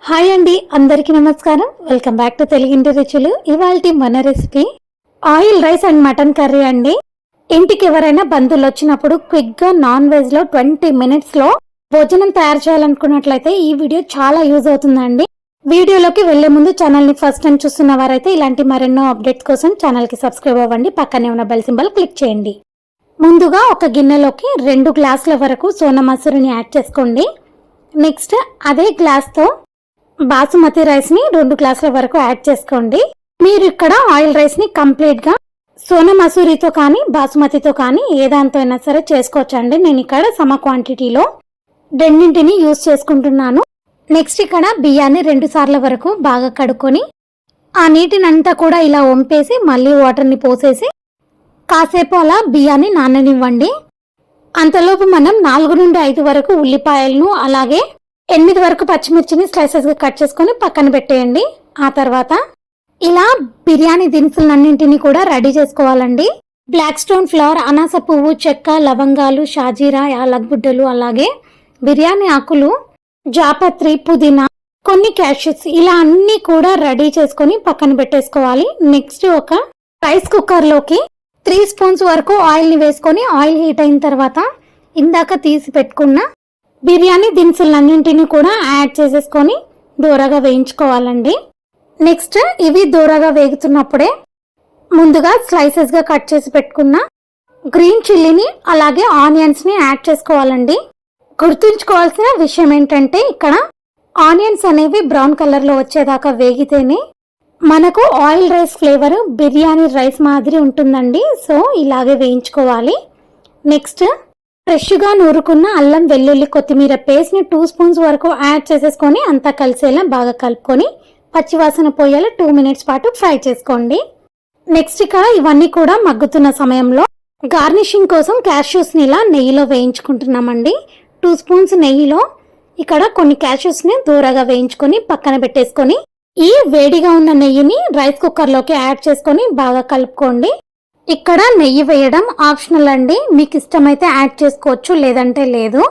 Hi అండి, అందరికీ నమస్కారం. వెల్కమ్ బ్యాక్ టు తెలుగింటి రుచులు. ఇవాల్టి మన recipe oil rice and mutton curry అండి. ఇంటికి ఎవరైనా బంధువులు వచ్చినప్పుడు క్విక్గా నాన్ వెజ్లో 20 మినిట్స్లో భోజనం తయారు చేయాలనుకున్నట్లయితే ఈ వీడియో చాలా యూజ్ అవుతుందండి. వీడియోలోకి వెళ్లే ముందు ఛానల్ని ఫస్ట్ టైం చూస్తున్న వారైతే ఇలాంటి మరెన్నో అప్డేట్స్ కోసం ఛానల్కి సబ్స్క్రైబ్ అవ్వండి. పక్కనే ఉన్న బెల్ సింబల్ క్లిక్ చేయండి. ముందుగా ఒక గిన్నెలోకి 2 గ్లాసుల వరకు సోనా మసూరిని యాడ్ చేసుకోండి. నెక్స్ట్ అదే గ్లాస్తో బాసుమతి రైస్ని 2 గ్లాసుల వరకు యాడ్ చేసుకోండి. మీరు ఇక్కడ ఆయిల్ రైస్ని కంప్లీట్గా సోనా మసూరితో కానీ బాసుమతితో కానీ ఏ దాంతో అయినా సరే చేసుకోవచ్చండి. నేను ఇక్కడ సమ క్వాంటిటీలో రెండింటిని యూజ్ చేసుకుంటున్నాను. నెక్స్ట్ ఇక్కడ బియ్యాన్ని 2 సార్ల వరకు బాగా కడుక్కొని ఆ నీటినంతా కూడా ఇలా వంపేసి మళ్ళీ వాటర్ని పోసేసి కాసేపు అలా బియ్యాన్ని నాననివ్వండి. అంతలోపు మనం 4 నుండి 5 వరకు ఉల్లిపాయలను అలాగే 8 వరకు పచ్చిమిర్చిని స్లైసెస్గా కట్ చేసుకొని పక్కన పెట్టేయండి. ఆ తర్వాత ఇలా బిర్యానీ దినుసులన్నింటినీ కూడా రెడీ చేసుకోవాలండి. బ్లాక్ స్టోన్ ఫ్లవర్, అనాస పువ్వు, చెక్క, లవంగాలు, షాజీరా, యాలకులు, అలాగే బిర్యానీ ఆకులు, జాపత్రి, పుదీనా, కొన్ని క్యాష్యూస్ ఇలా అన్ని కూడా రెడీ చేసుకొని పక్కన పెట్టేసుకోవాలి. నెక్స్ట్ ఒక రైస్ కుక్కర్లోకి 3 స్పూన్స్ వరకు ఆయిల్ని వేసుకొని ఆయిల్ హీట్ అయిన తర్వాత ఇందాక తీసి పెట్టుకున్న బిర్యానీ దినుసులన్నింటినీ కూడా యాడ్ చేసేసుకొని దూరగా వేయించుకోవాలండి. నెక్స్ట్ ఇవి దూరగా వేగుతున్నప్పుడే ముందుగా స్లైసెస్గా కట్ చేసి పెట్టుకున్న గ్రీన్ చిల్లీని అలాగే ఆనియన్స్ని యాడ్ చేసుకోవాలండి. గుర్తుంచుకోవాల్సిన విషయం ఏంటంటే ఇక్కడ ఆనియన్స్ అనేవి బ్రౌన్ కలర్లో వచ్చేదాకా వేగితేనే మనకు oil rice flavour biryani rice మాదిరి ఉంటుందండి. సో ఇలాగే వేయించుకోవాలి. నెక్స్ట్ ఫ్రెష్గా నూరుకున్న అల్లం, వెల్లుల్లి, కొత్తిమీర పేస్ట్ని 2 స్పూన్స్ వరకు యాడ్ చేసేసుకొని అంతా కలిసేలా బాగా కలుపుకొని పచ్చివాసన పోయేలా 2 మినిట్స్ పాటు ఫ్రై చేసుకోండి. నెక్స్ట్ ఇక్కడ ఇవన్నీ కూడా మగ్గుతున్న సమయంలో గార్నిషింగ్ కోసం క్యాష్యూస్ని ఇలా నెయ్యిలో వేయించుకుంటున్నామండి. 2 స్పూన్స్ నెయ్యిలో ఇక్కడ కొన్ని క్యాష్యూస్ని దూరగా వేయించుకొని పక్కన పెట్టేసుకొని ఈ వేడిగా ఉన్న నెయ్యిని రైస్ కుక్కర్లోకి యాడ్ చేసుకొని బాగా కలుపుకోండి. ఇక్కడ నెయ్యి వేయడం ఆప్షనల్ అండి, మీకు ఇష్టమైతే యాడ్ చేసుకోవచ్చు, లేదంటే లేదు.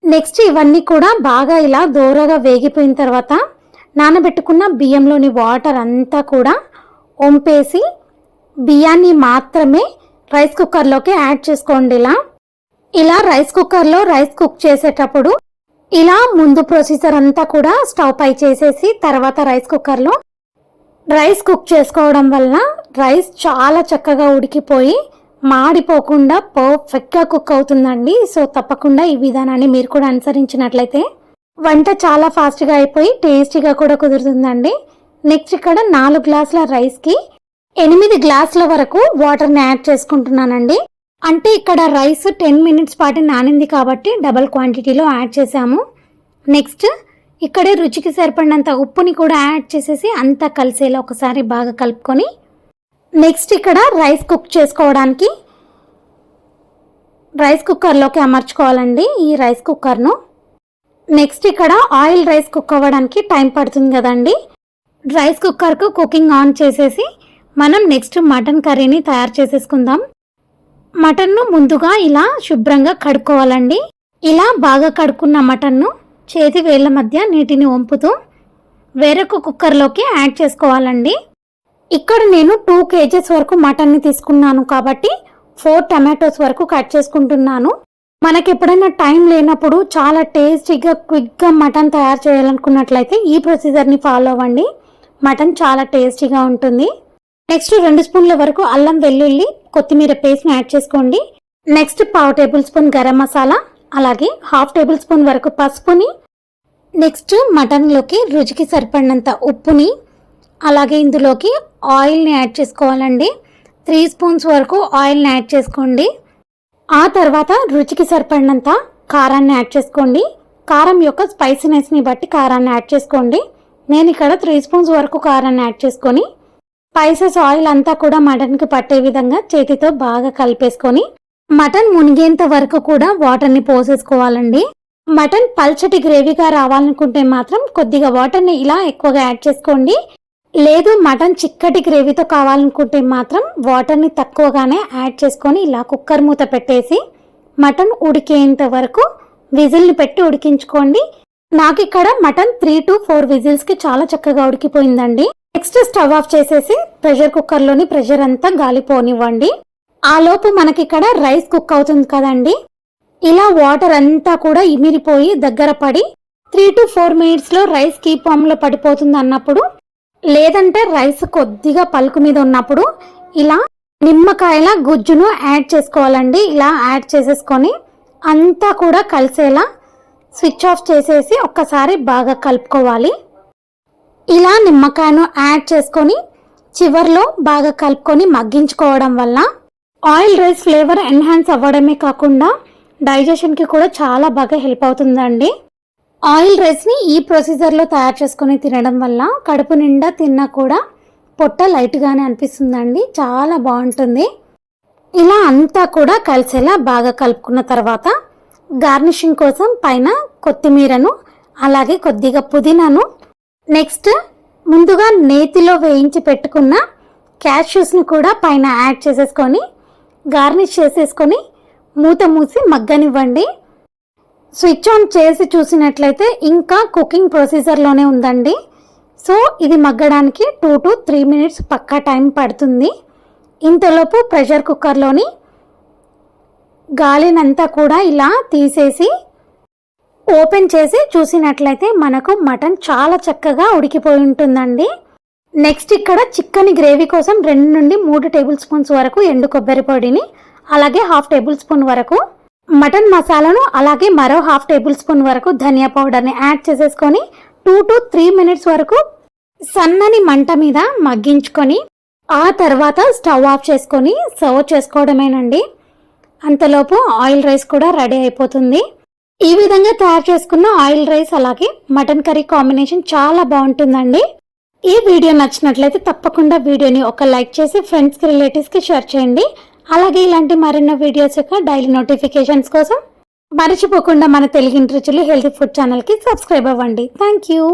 నెక్స్ట్ ఇవన్నీ కూడా బాగా ఇలా దూరగా వేగిపోయిన తర్వాత నానబెట్టుకున్న బియ్యంలోని వాటర్ అంతా కూడా వంపేసి బియ్యాన్ని మాత్రమే రైస్ కుక్కర్లోకి యాడ్ చేసుకోండి. ఇలా రైస్ కుక్కర్లో రైస్ కుక్ చేసేటప్పుడు ఇలా ముందు ప్రొసీజర్ అంతా కూడా స్టవ్ పై చేసేసి తర్వాత రైస్ కుక్కర్లో రైస్ కుక్ చేసుకోవడం వల్ల రైస్ చాలా చక్కగా ఉడికిపోయి మాడిపోకుండా పర్ఫెక్ట్గా కుక్ అవుతుందండి. సో తప్పకుండా ఈ విధానాన్ని మీరు కూడా అనుసరించినట్లయితే వంట చాలా ఫాస్ట్గా అయిపోయి టేస్టీగా కూడా కుదురుతుందండి. నెక్స్ట్ ఇక్కడ 4 గ్లాసుల రైస్కి 8 గ్లాసుల వరకు వాటర్ని యాడ్ చేసుకుంటున్నానండి. అంటే ఇక్కడ రైస్ 10 మినిట్స్ పాటు నానింది కాబట్టి డబల్ క్వాంటిటీలో యాడ్ చేసాము. నెక్స్ట్ ఇక్కడే రుచికి సరిపడినంత ఉప్పుని కూడా యాడ్ చేసేసి అంతా కలిసేలా ఒకసారి బాగా కలుపుకొని నెక్స్ట్ ఇక్కడ రైస్ కుక్ చేసుకోవడానికి రైస్ కుక్కర్లోకి అమర్చుకోవాలండి ఈ రైస్ కుక్కర్ను. నెక్స్ట్ ఇక్కడ ఆయిల్ రైస్ కుక్ అవ్వడానికి టైం పడుతుంది కదండి. రైస్ కుక్కర్కు కుకింగ్ ఆన్ చేసేసి మనం నెక్స్ట్ మటన్ కర్రీని తయారు చేసేసుకుందాం. మటన్ను ముందుగా ఇలా శుభ్రంగా కడుక్కోవాలండి. ఇలా బాగా కడుక్కున్న మటన్ను చేతి వేళ్ల మధ్య నీటిని వంపుతూ వేరొక కుక్కర్లోకి యాడ్ చేసుకోవాలండి. ఇక్కడ నేను 2 kgs వరకు మటన్ని తీసుకున్నాను కాబట్టి 4 టమాటోస్ వరకు కట్ చేసుకుంటున్నాను. మనకి ఎప్పుడైనా టైం లేనప్పుడు చాలా టేస్టీగా క్విక్గా మటన్ తయారు చేయాలనుకున్నట్లయితే ఈ ప్రొసీజర్ని ఫాలో అవ్వండి. మటన్ చాలా టేస్టీగా ఉంటుంది. నెక్స్ట్ 2 స్పూన్ల వరకు అల్లం, వెల్లుల్లి, కొత్తిమీర పేస్ట్ని యాడ్ చేసుకోండి. Next 1/2 table spoon garam masala, అలాగే 1/2 టేబుల్ స్పూన్ వరకు పసుపుని, నెక్స్ట్ మటన్లోకి రుచికి సరిపడినంత ఉప్పుని, అలాగే ఇందులోకి ఆయిల్ని యాడ్ చేసుకోవాలండి. 3 స్పూన్స్ వరకు ఆయిల్ని యాడ్ చేసుకోండి. ఆ తర్వాత రుచికి సరిపడినంత కారాన్ని యాడ్ చేసుకోండి. కారం యొక్క స్పైసీనెస్ని బట్టి కారాన్ని యాడ్ చేసుకోండి. నేను ఇక్కడ 3 స్పూన్స్ వరకు కారాన్ని యాడ్ చేసుకొని స్పైసెస్ ఆయిల్ అంతా కూడా మటన్కి పట్టే విధంగా చేతితో బాగా కలిపేసుకొని మటన్ మునిగేంత వరకు కూడా వాటర్ని పోసేసుకోవాలండి. మటన్ పల్చటి గ్రేవీగా రావాలనుకుంటే మాత్రం కొద్దిగా వాటర్ని ఇలా ఎక్కువగా యాడ్ చేసుకోండి. లేదు మటన్ చిక్కటి గ్రేవీతో కావాలనుకుంటే మాత్రం వాటర్ని తక్కువగానే యాడ్ చేసుకొని ఇలా కుక్కర్ మూత పెట్టేసి మటన్ ఉడికేంత వరకు విజిల్ని పెట్టి ఉడికించుకోండి. నాకు ఇక్కడ మటన్ 3 to 4 విజిల్స్ కి చాలా చక్కగా ఉడికిపోయిందండి. నెక్స్ట్ స్టవ్ ఆఫ్ చేసేసి ప్రెషర్ కుక్కర్ లోని ప్రెషర్ అంతా గాలి పోనివ్వండి. ఆ లోపు మనకి ఇక్కడ రైస్ కుక్ అవుతుంది కదండి. ఇలా వాటర్ అంతా కూడా ఇమిరిపోయి దగ్గర పడి 3 to 4 మినిట్స్ లో రైస్ కీప్ ఫామ్ లో పడిపోతుంది అన్నప్పుడు, లేదంటే రైస్ కొద్దిగా పలుకు మీద ఉన్నప్పుడు ఇలా నిమ్మకాయల గుజ్జును యాడ్ చేసుకోవాలండి. ఇలా యాడ్ చేసేసుకొని అంతా కూడా కలిసేలా స్విచ్ ఆఫ్ చేసేసి ఒక్కసారి బాగా కలుపుకోవాలి. ఇలా నిమ్మకాయను యాడ్ చేసుకొని చివర్లో బాగా కలుపుకొని మగ్గించుకోవడం వల్ల ఆయిల్ రైస్ ఫ్లేవర్ ఎన్హాన్స్ అవ్వడమే కాకుండా డైజెషన్కి కూడా చాలా బాగా హెల్ప్ అవుతుందండి. ఆయిల్ రైస్ని ఈ ప్రొసీజర్లో తయారు చేసుకొని తినడం వల్ల కడుపు నిండా తిన్నా కూడా పొట్ట లైట్గానే అనిపిస్తుందండి. చాలా బాగుంటుంది. ఇలా అంతా కూడా కలిసేలా బాగా కలుపుకున్న తర్వాత గార్నిషింగ్ కోసం పైన కొత్తిమీరను అలాగే కొద్దిగా పుదీనాను, నెక్స్ట్ ముందుగా నేతిలో వేయించి పెట్టుకున్న క్యాష్యూస్ని కూడా పైన యాడ్ చేసేసుకొని గార్నిష్ చేసేసుకొని మూత మూసి మగ్గనివ్వండి. స్విచ్ ఆన్ చేసి చూసినట్లయితే ఇంకా కుకింగ్ ప్రొసీజర్లోనే ఉందండి. సో ఇది మగ్గడానికి 2 to 3 మినిట్స్ పక్కా టైం పడుతుంది. ఇంతలోపు ప్రెషర్ కుక్కర్లోని గాలినంతా కూడా ఇలా తీసేసి ఓపెన్ చేసి చూసినట్లయితే మనకు మటన్ చాలా చక్కగా ఉడికిపోయి ఉంటుందండి. నెక్స్ట్ ఇక్కడ చిక్కని గ్రేవీ కోసం 2 నుండి 3 టేబుల్ స్పూన్స్ వరకు ఎండు కొబ్బరి పొడిని, అలాగే 1/2 టేబుల్ స్పూన్ వరకు మటన్ మసాలాను, అలాగే మరో 1/2 టేబుల్ స్పూన్ వరకు ధనియా పౌడర్ని యాడ్ చేసేసుకొని 2 to 3 మినిట్స్ వరకు సన్నని మంట మీద మగ్గించుకొని ఆ తర్వాత స్టవ్ ఆఫ్ చేసుకొని సర్వ్ చేసుకోవడమేనండి. అంతలోపు ఆయిల్ రైస్ కూడా రెడీ అయిపోతుంది. ఈ విధంగా తయారు చేసుకున్న ఆయిల్ రైస్ అలాగే మటన్ కర్రీ కాంబినేషన్ చాలా బాగుంటుందండి. ఈ వీడియో నచ్చినట్లయితే తప్పకుండా వీడియోని ఒక లైక్ చేసి ఫ్రెండ్స్కి రిలేటివ్స్కి షేర్ చేయండి. అలాగే ఇలాంటి మరిన్నో వీడియోస్ యొక్క డైలీ నోటిఫికేషన్స్ కోసం మర్చిపోకుండా మన తెలుగింటి రుచులు హెల్తీ ఫుడ్ ఛానల్కి సబ్స్క్రైబ్ అవ్వండి. Thank you.